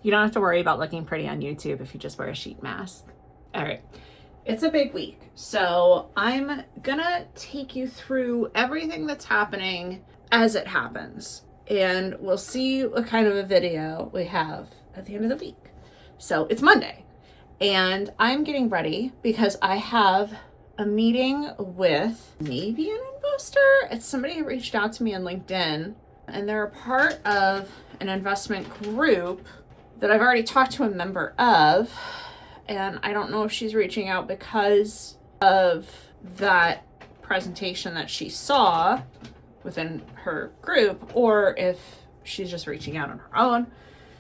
You don't have to worry about looking pretty on YouTube if you just wear a sheet mask. All right. It's a big week, so I'm gonna take you through everything that's happening as it happens, and we'll see what kind of a video we have at the end of the week. So it's Monday, and I'm getting ready because I have a meeting with maybe an investor. It's somebody who reached out to me on LinkedIn, and they're a part of an investment group that I've already talked to a member of. And I don't know if she's reaching out because of that presentation that she saw within her group, or if she's just reaching out on her own.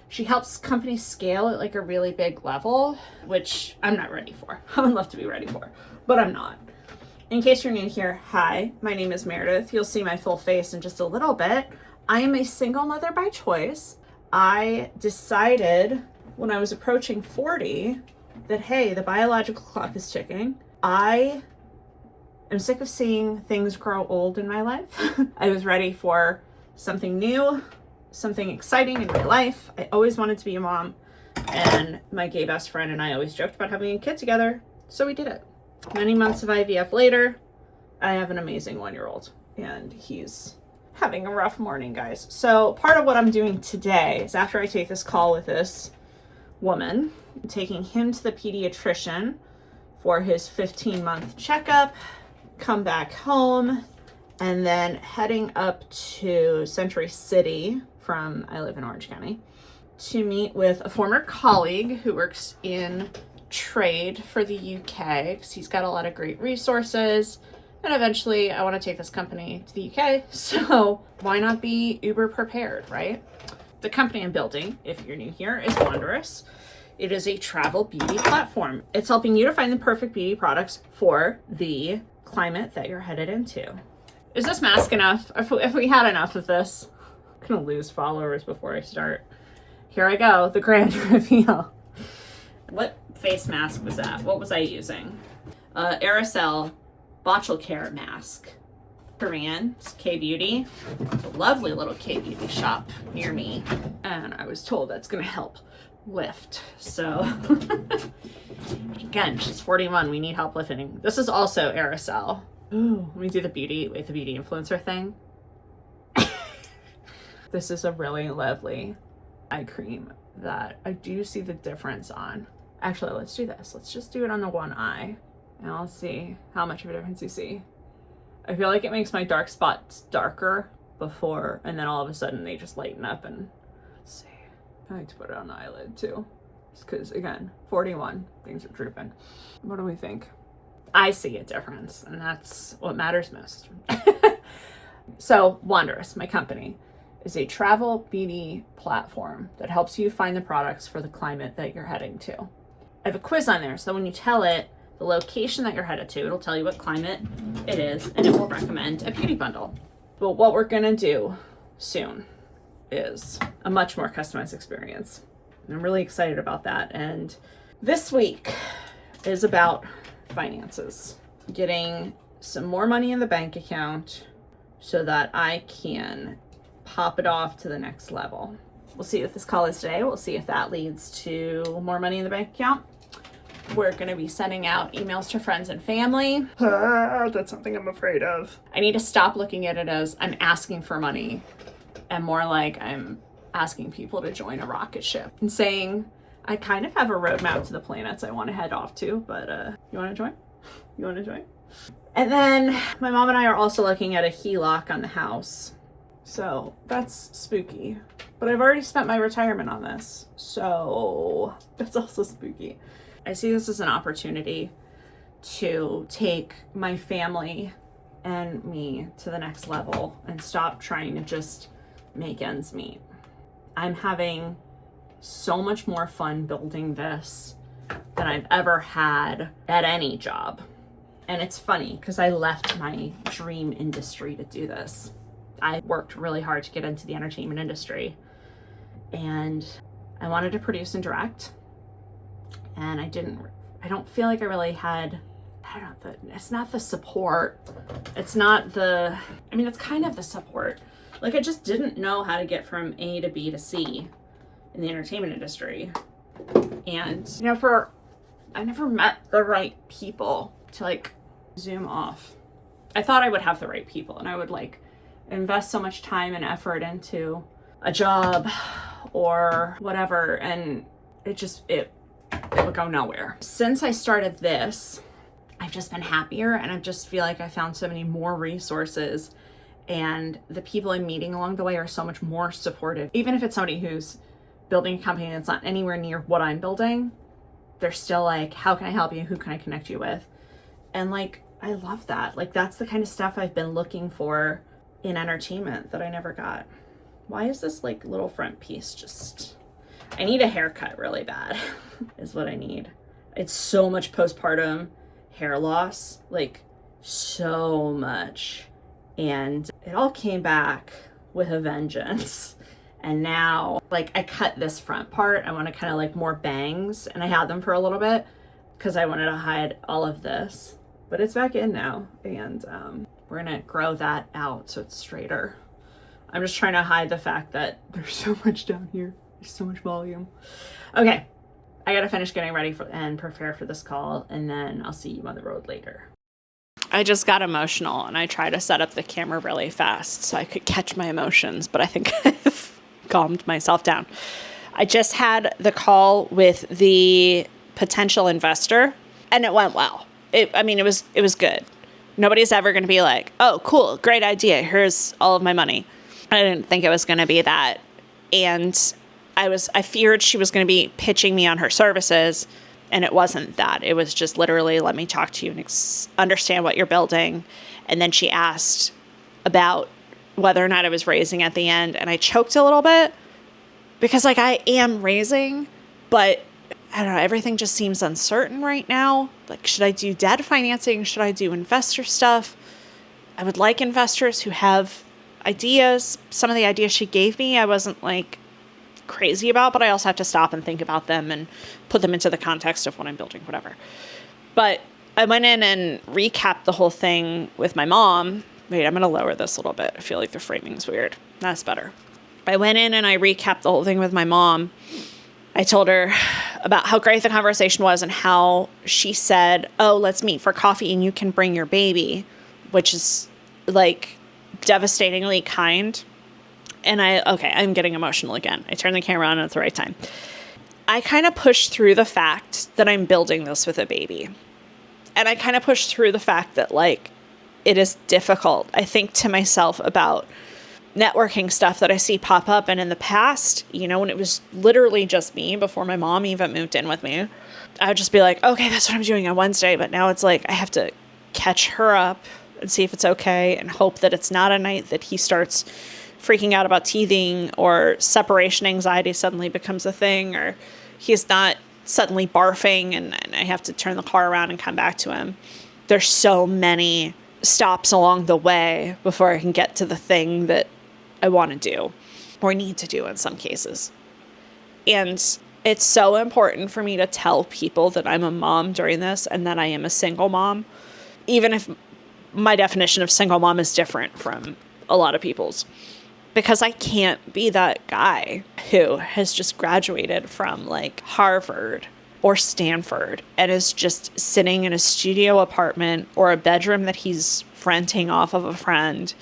She helps companies scale at like a really big level, which I'm not ready for. I would love to be ready for, but I'm not. In case you're new here, hi, my name is Meredith. You'll see my full face in just a little bit. I am a single mother by choice. I decided when I was approaching 40 that, hey, the biological clock is ticking. I am sick of seeing things grow old in my life. I was ready for something new, something exciting in my life. I always wanted to be a mom, and my gay best friend and I always joked about having a kid together, so we did it. Many months of IVF later, I have an amazing 1-year-old, and he's having a rough morning, guys. So part of what I'm doing today is, after I take this call with this woman, I'm taking him to the pediatrician for his 15-month checkup, come back home, and then heading up to Century City I live in Orange County, to meet with a former colleague who works in trade for the UK, because he's got a lot of great resources. And eventually I want to take this company to the UK, so why not be uber prepared, right? The company I'm building, if you're new here, is Wanderous. It is a travel beauty platform. It's helping you to find the perfect beauty products for the climate that you're headed into. Is this mask enough? If we had enough of this, I'm gonna lose followers before I start. Here I go, the grand reveal. What face mask was that? What was I using? Aerosol Bottle Care mask. Korean, it's K-Beauty. It's a lovely little K-Beauty shop near me, and I was told that's gonna help lift. So again, she's 41. We need help lifting. This is also aerosol. Ooh, let me do the beauty influencer thing. This is a really lovely eye cream that I do see the difference on. Actually, let's do this. Let's just do it on the one eye, and I'll see how much of a difference you see. I feel like it makes my dark spots darker before, and then all of a sudden they just lighten up. And let's see. I like to put it on the eyelid too, just because, again, 41, things are drooping. What do we think? I see a difference, and that's what matters most. So Wanderous, my company, is a travel beauty platform that helps you find the products for the climate that you're heading to. I have a quiz on there, so when you tell it the location that you're headed to, it'll tell you what climate it is, and it will recommend a beauty bundle. But what we're gonna do soon is a much more customized experience. And I'm really excited about that. And this week is about finances, getting some more money in the bank account so that I can pop it off to the next level. We'll see what this call is today. We'll see if that leads to more money in the bank account. We're going to be sending out emails to friends and family. That's something I'm afraid of. I need to stop looking at it as I'm asking for money, and more like I'm asking people to join a rocket ship and saying, I kind of have a roadmap to the planets I want to head off to, but you want to join? You want to join? And then my mom and I are also looking at a HELOC on the house. So that's spooky. But I've already spent my retirement on this, so that's also spooky. I see this as an opportunity to take my family and me to the next level and stop trying to just make ends meet. I'm having so much more fun building this than I've ever had at any job. And it's funny because I left my dream industry to do this. I worked really hard to get into the entertainment industry, and I wanted to produce and direct, and I don't feel like I really had, it's not the support. It's kind of the support. Like, I just didn't know how to get from A to B to C in the entertainment industry. And, I never met the right people to like zoom off. I thought I would have the right people and I would like invest so much time and effort into a job or whatever, and it would go nowhere. Since I started this, I've just been happier, and I just feel like I found so many more resources, and the people I'm meeting along the way are so much more supportive. Even if it's somebody who's building a company that's not anywhere near what I'm building, they're still like, how can I help you? Who can I connect you with? And like, I love that. Like, that's the kind of stuff I've been looking for in entertainment that I never got. Why is this like little front piece just... I need a haircut really bad is what I need. It's so much postpartum hair loss, like so much. And it all came back with a vengeance. And now, like, I cut this front part. I want to kind of like more bangs, and I had them for a little bit because I wanted to hide all of this, but it's back in now. And we're going to grow that out so it's straighter. I'm just trying to hide the fact that there's so much down here. There's so much volume. Okay, I gotta finish getting ready and prepare for this call, and then I'll see you on the road later. I just got emotional, and I tried to set up the camera really fast so I could catch my emotions, but I think I've calmed myself down. I just had the call with the potential investor, and it went well. It was good. Nobody's ever going to be like, oh, cool, great idea, here's all of my money. I didn't think it was going to be that. And I feared she was going to be pitching me on her services, and it wasn't that. It was just literally, let me talk to you and understand what you're building. And then she asked about whether or not I was raising at the end, and I choked a little bit because like I am raising, but I don't know, everything just seems uncertain right now. Like, should I do debt financing? Should I do investor stuff? I would like investors who have ideas. Some of the ideas she gave me, I wasn't like crazy about, but I also have to stop and think about them and put them into the context of what I'm building, whatever. But I went in and recapped the whole thing with my mom. Wait, I'm going to lower this a little bit. I feel like the framing's weird. That's better. I went in and I recapped the whole thing with my mom. I told her about how great the conversation was and how she said, oh, let's meet for coffee and you can bring your baby, which is like devastatingly kind. And I'm getting emotional again. I turned the camera on at the right time. I kind of pushed through the fact that I'm building this with a baby. And I kind of pushed through the fact that like, it is difficult. I think to myself about networking stuff that I see pop up. And in the past, when it was literally just me before my mom even moved in with me, I would just be like, okay, that's what I'm doing on Wednesday. But now it's like, I have to catch her up and see if it's okay and hope that it's not a night that he starts freaking out about teething or separation anxiety suddenly becomes a thing, or he's not suddenly barfing and I have to turn the car around and come back to him. There's so many stops along the way before I can get to the thing that I want to do or need to do in some cases. And it's so important for me to tell people that I'm a mom during this and that I am a single mom, even if my definition of single mom is different from a lot of people's. Because I can't be that guy who has just graduated from like Harvard or Stanford and is just sitting in a studio apartment or a bedroom that he's renting off of a friend,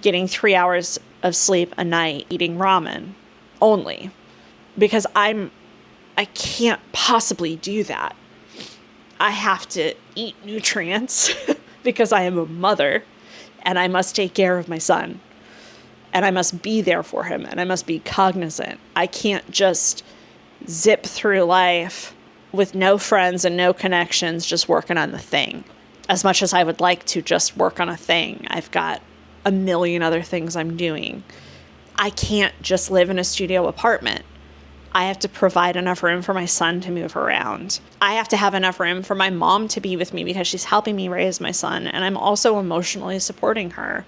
getting 3 hours of sleep a night, eating ramen only. Because I can't possibly do that. I have to eat nutrients because I am a mother and I must take care of my son. And I must be there for him, and I must be cognizant. I can't just zip through life with no friends and no connections, just working on the thing. As much as I would like to just work on a thing, I've got a million other things I'm doing. I can't just live in a studio apartment. I have to provide enough room for my son to move around. I have to have enough room for my mom to be with me because she's helping me raise my son, and I'm also emotionally supporting her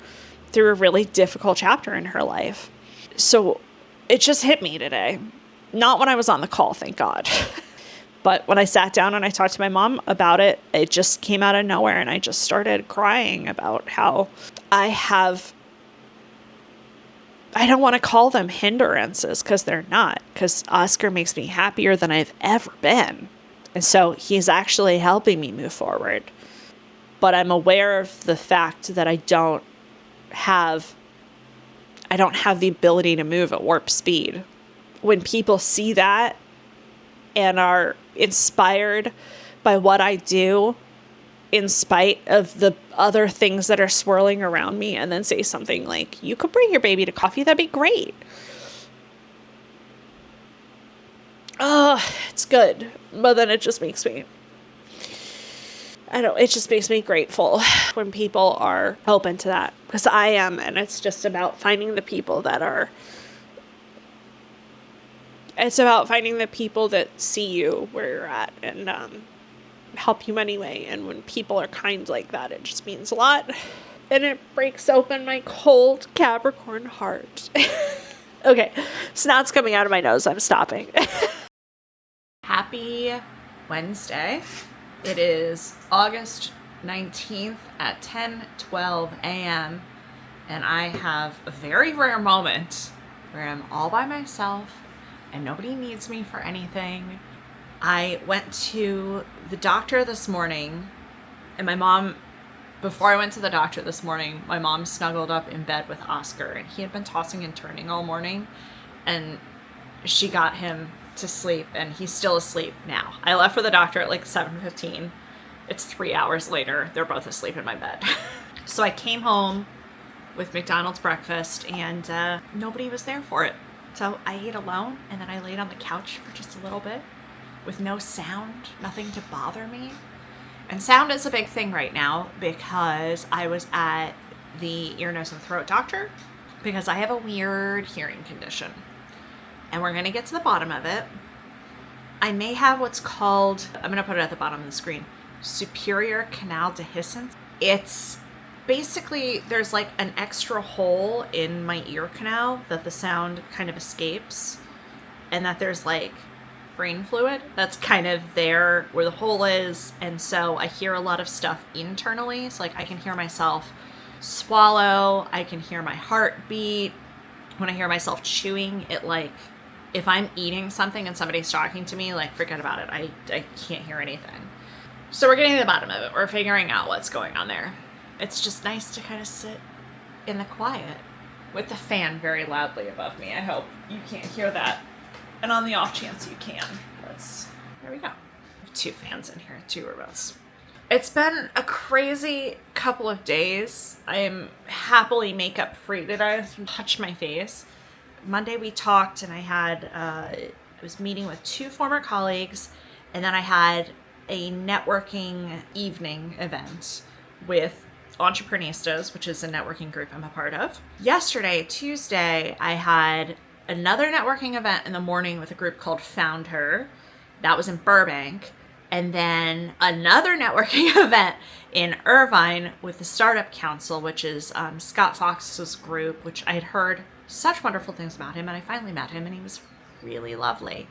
through a really difficult chapter in her life. So it just hit me today. Not when I was on the call, thank God. But when I sat down and I talked to my mom about it, it just came out of nowhere. And I just started crying about how I have I don't want to call them hindrances, because they're not, because Oscar makes me happier than I've ever been. And so he's actually helping me move forward. But I'm aware of the fact that I don't have the ability to move at warp speed. When people see that and are inspired by what I do, in spite of the other things that are swirling around me, and then say something like, you could bring your baby to coffee, that'd be great. Oh, it's good. But then it just makes me, it just makes me grateful when people are open to that. Because I am, and it's just about finding the people that are, it's about finding the people that see you where you're at and help you anyway. And when people are kind like that, it just means a lot. And it breaks open my cold Capricorn heart. Okay, snot's coming out of my nose. I'm stopping. Happy Wednesday. It is August 19th at 10:12 a.m. and I have a very rare moment where I'm all by myself and nobody needs me for anything. I went to the doctor this morning, and my mom, before I went to the doctor this morning, my mom snuggled up in bed with Oscar, and he had been tossing and turning all morning, and she got him to sleep, and he's still asleep now. I left for the doctor at like 7:15. It's 3 hours later. They're both asleep in my bed. So I came home with McDonald's breakfast, and nobody was there for it. So I ate alone, and then I laid on the couch for just a little bit with no sound, nothing to bother me. And sound is a big thing right now because I was at the ear, nose, and throat doctor because I have a weird hearing condition. And we're going to get to the bottom of it. I may have what's called, I'm going to put it at the bottom of the screen, superior canal dehiscence. It's basically, there's like an extra hole in my ear canal that the sound kind of escapes, and that there's like brain fluid that's kind of there where the hole is. And so I hear a lot of stuff internally. So like I can hear myself swallow, I can hear my heart beat. When I hear myself chewing, it like, if I'm eating something and somebody's talking to me, like forget about it. I can't hear anything. So we're getting to the bottom of it. We're figuring out what's going on there. It's just nice to kind of sit in the quiet with the fan very loudly above me. I hope you can't hear that. And on the off chance you can, there we go. I have two fans in here, two remotes. It's been a crazy couple of days. I am happily makeup free today. I touched my face. Monday we talked, and I was meeting with two former colleagues, and then I had a networking evening event with Entreprenistas, which is a networking group I'm a part of. Yesterday, Tuesday, I had another networking event in the morning with a group called FoundHer. That was in Burbank. And then another networking event in Irvine with the Startup Council, which is Scott Fox's group, which I had heard such wonderful things about him. And I finally met him, and he was really lovely.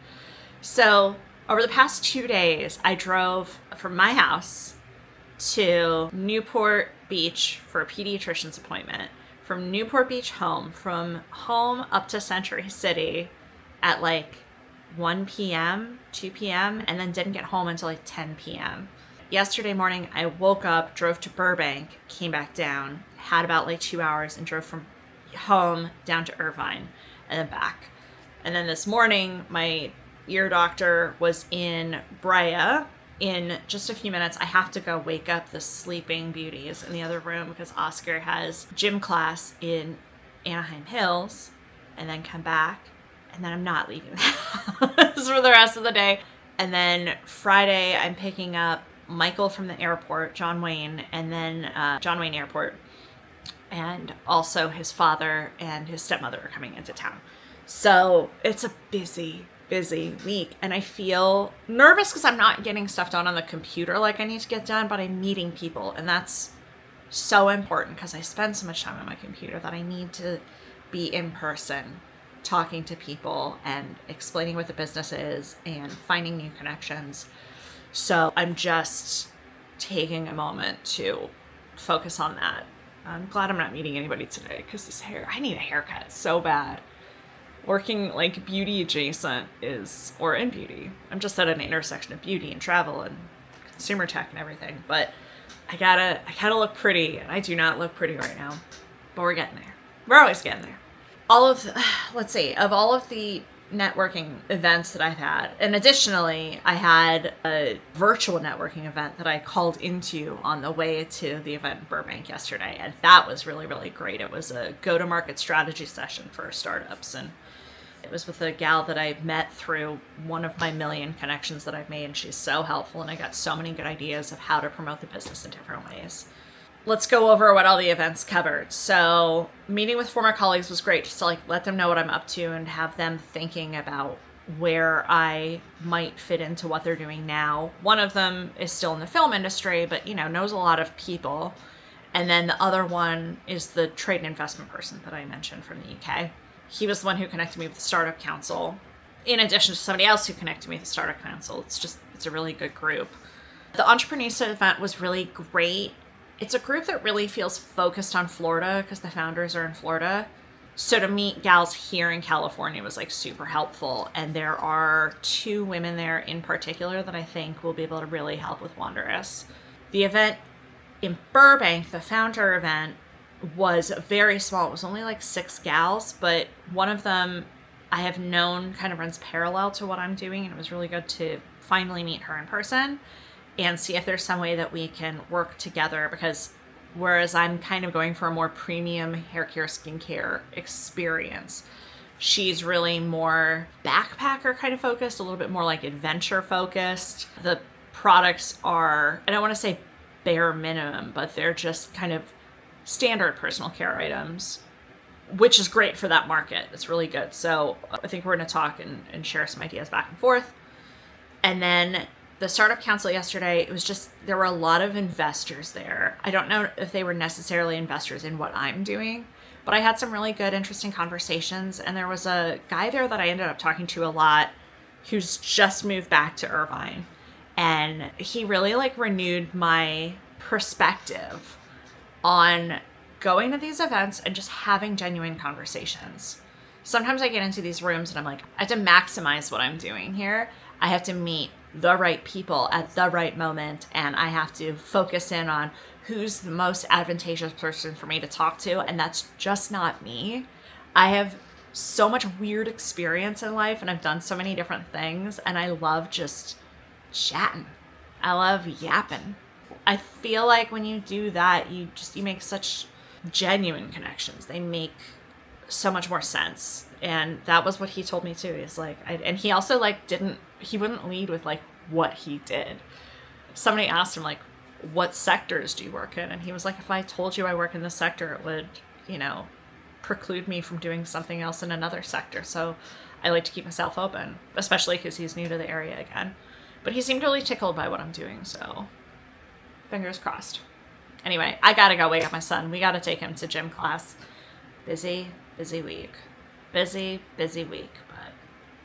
So over the past 2 days, I drove from my house to Newport Beach for a pediatrician's appointment. From Newport Beach home, from home up to Century City at like 1 p.m., 2 p.m., and then didn't get home until like 10 p.m. Yesterday morning, I woke up, drove to Burbank, came back down, had about like 2 hours, and drove from home down to Irvine and then back. And then this morning, my ear doctor was in Brea. In just a few minutes, I have to go wake up the sleeping beauties in the other room because Oscar has gym class in Anaheim Hills, and then come back, and then I'm not leaving the house for the rest of the day. And then Friday, I'm picking up Michael from the airport, John Wayne, and then John Wayne Airport, and also his father and his stepmother are coming into town. So it's a busy week, and I feel nervous because I'm not getting stuff done on the computer like I need to get done, but I'm meeting people, and that's so important because I spend so much time on my computer that I need to be in person talking to people and explaining what the business is and finding new connections. So I'm just taking a moment to focus on that. I'm glad I'm not meeting anybody today because this hair, I need a haircut so bad. Working like beauty adjacent or in beauty. I'm just at an intersection of beauty and travel and consumer tech and everything. But I gotta look pretty, and I do not look pretty right now. But we're getting there. We're always getting there. Of all of the networking events that I've had, and additionally, I had a virtual networking event that I called into on the way to the event in Burbank yesterday, and that was really, really great. It was a go-to-market strategy session for startups, and it was with a gal that I met through one of my million connections that I've made, and she's so helpful, and I got so many good ideas of how to promote the business in different ways. Let's go over what all the events covered. So meeting with former colleagues was great, just to like let them know what I'm up to and have them thinking about where I might fit into what they're doing now. One of them is still in the film industry, but knows a lot of people. And then the other one is the trade and investment person that I mentioned from the UK. He was the one who connected me with the Startup Council, in addition to somebody else who connected me with the Startup Council. It's a really good group. The Entreprenistas event was really great. It's a group that really feels focused on Florida because the founders are in Florida. So to meet gals here in California was like super helpful. And there are 2 women there in particular that I think will be able to really help with Wanderous. The event in Burbank, the FoundHer event, was very small. It was only like 6 gals, but one of them I have known kind of runs parallel to what I'm doing. And it was really good to finally meet her in person and see if there's some way that we can work together, because whereas I'm kind of going for a more premium hair care, skincare experience, she's really more backpacker kind of focused, a little bit more like adventure focused. The products are, I don't want to say bare minimum, but they're just kind of standard personal care items, which is great for that market. It's really good. So I think we're going to talk and share some ideas back and forth. And then the Startup Council yesterday, there were a lot of investors there. I don't know if they were necessarily investors in what I'm doing, but I had some really good, interesting conversations. And there was a guy there that I ended up talking to a lot who's just moved back to Irvine. And he really renewed my perspective on going to these events and just having genuine conversations. Sometimes I get into these rooms and I'm like, I have to maximize what I'm doing here. I have to meet the right people at the right moment, and I have to focus in on who's the most advantageous person for me to talk to, and that's just not me. I have so much weird experience in life, and I've done so many different things, and I love just chatting. I love yapping. I feel like when you do that, you make such genuine connections. They make so much more sense. And that was what he told me too. He's like, and he also he wouldn't lead with what he did. Somebody asked him what sectors do you work in? And he was like, if I told you I work in this sector, it would, preclude me from doing something else in another sector. So I like to keep myself open, especially because he's new to the area again. But he seemed really tickled by what I'm doing. So fingers crossed. Anyway, I gotta go wake up my son. We gotta take him to gym class. Busy week. Busy week, but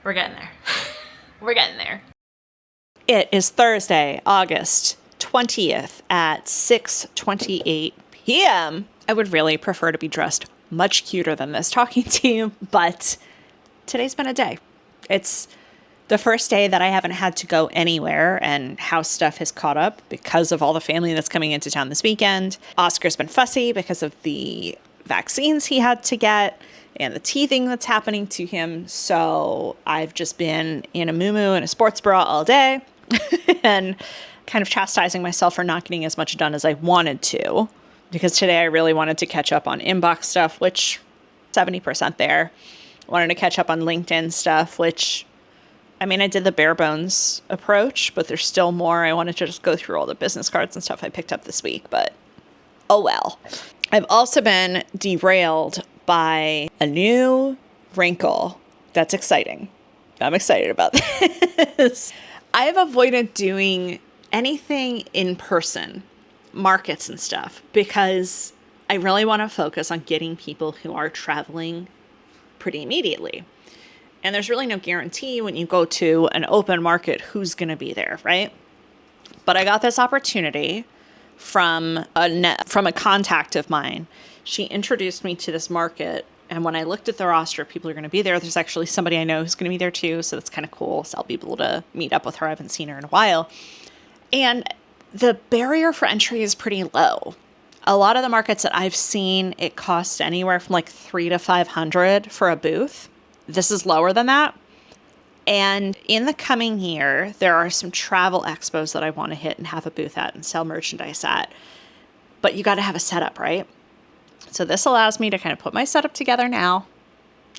we're getting there. We're getting there. It is Thursday, August 20th at 6:28 p.m. I would really prefer to be dressed much cuter than this talking to you, but today's been a day. It's the first day that I haven't had to go anywhere, and house stuff has caught up because of all the family that's coming into town this weekend. Oscar's been fussy because of the vaccines he had to get and the teething that's happening to him. So I've just been in a muumuu and a sports bra all day and kind of chastising myself for not getting as much done as I wanted to, because today I really wanted to catch up on inbox stuff, which 70% there. Wanted to catch up on LinkedIn stuff, which, I did the bare bones approach, but there's still more. I wanted to just go through all the business cards and stuff I picked up this week, but oh well. I've also been derailed by a new wrinkle that's exciting. I'm excited about this. I have avoided doing anything in person, markets and stuff, because I really want to focus on getting people who are traveling pretty immediately. And there's really no guarantee when you go to an open market who's going to be there, right? But I got this opportunity from a contact of mine. She introduced me to this market. And when I looked at the roster of people who are going to be there, there's actually somebody I know who's going to be there too. So that's kind of cool. So I'll be able to meet up with her. I haven't seen her in a while. And the barrier for entry is pretty low. A lot of the markets that I've seen, it costs anywhere from like $300 to $500 for a booth. This is lower than that. And in the coming year, there are some travel expos that I want to hit and have a booth at and sell merchandise at. But you got to have a setup, right? So this allows me to kind of put my setup together now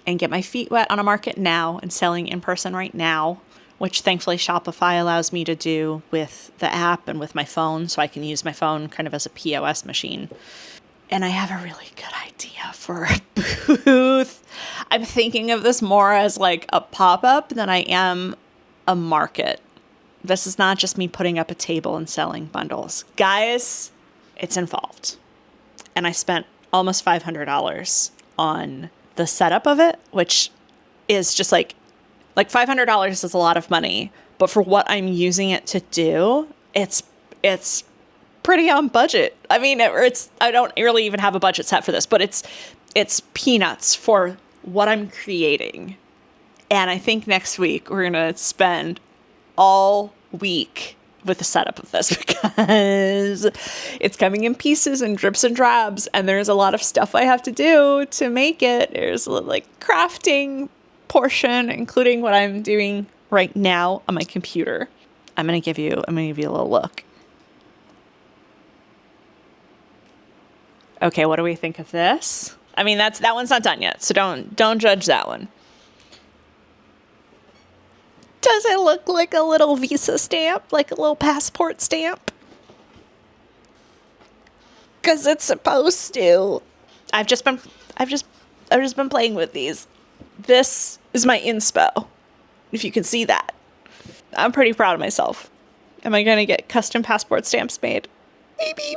and get my feet wet on a market now and selling in person right now, which thankfully Shopify allows me to do with the app and with my phone. So I can use my phone kind of as a POS machine. And I have a really good idea for a booth. I'm thinking of this more as like a pop-up than I am a market. This is not just me putting up a table and selling bundles. Guys, it's involved. And I spent almost $500 on the setup of it, which is just like $500 is a lot of money. But for what I'm using it to do, it's pretty on budget. I mean, I don't really even have a budget set for this, but it's peanuts for what I'm creating. And I think next week we're going to spend all week with the setup of this because it's coming in pieces and drips and drabs. And there's a lot of stuff I have to do to make it. There's a like crafting portion, including what I'm doing right now on my computer. I'm going to give you a little look. Okay, what do we think of this? I mean, that one's not done yet, so don't judge that one. Does it look like a little visa stamp, like a little passport stamp? Because it's supposed to. I've just been playing with these. This is my inspo, if you can see that. I'm pretty proud of myself. Am I going to get custom passport stamps made? Maybe.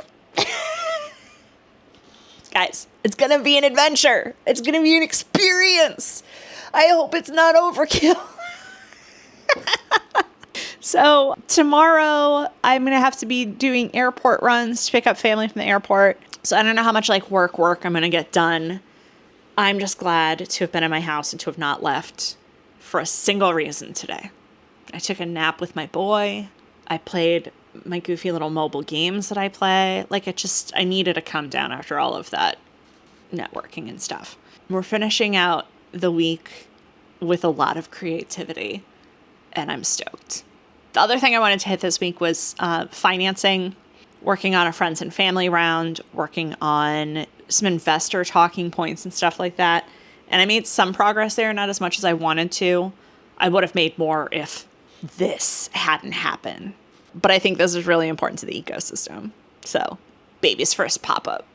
Guys, it's going to be an adventure. It's going to be an experience. I hope it's not overkill. So tomorrow I'm going to have to be doing airport runs to pick up family from the airport. So I don't know how much like work I'm going to get done. I'm just glad to have been in my house and to have not left for a single reason today. I took a nap with my boy. I played my goofy little mobile games that I play. Like I needed to come down after all of that networking and stuff. We're finishing out the week with a lot of creativity and I'm stoked. The other thing I wanted to hit this week was financing, working on a friends and family round, working on some investor talking points and stuff like that. And I made some progress there, not as much as I wanted to. I would have made more if this hadn't happened. But I think this is really important to the ecosystem. So, baby's first pop-up.